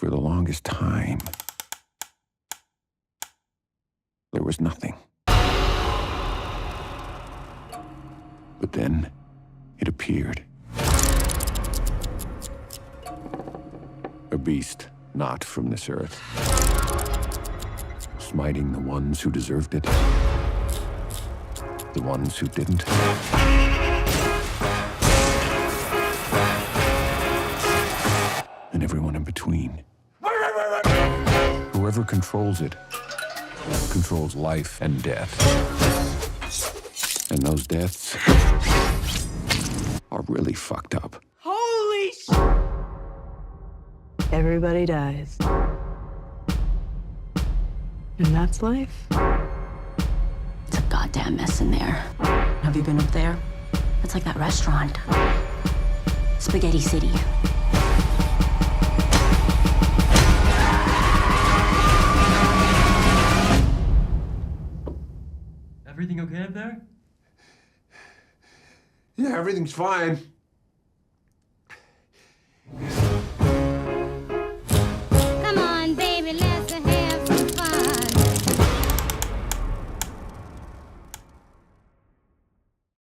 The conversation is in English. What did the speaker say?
For the longest time, there was nothing. But then, it appeared. A beast not from this earth, smiting the ones who deserved it, the ones who didn't. And everyone in between. Whoever controls it controls life and death. And those deaths are really fucked up. Holy sh! Everybody dies. And that's life. It's a goddamn mess in there. Have you been up there? It's like that restaurant. Spaghetti City. Everything okay up there? Yeah, everything's fine.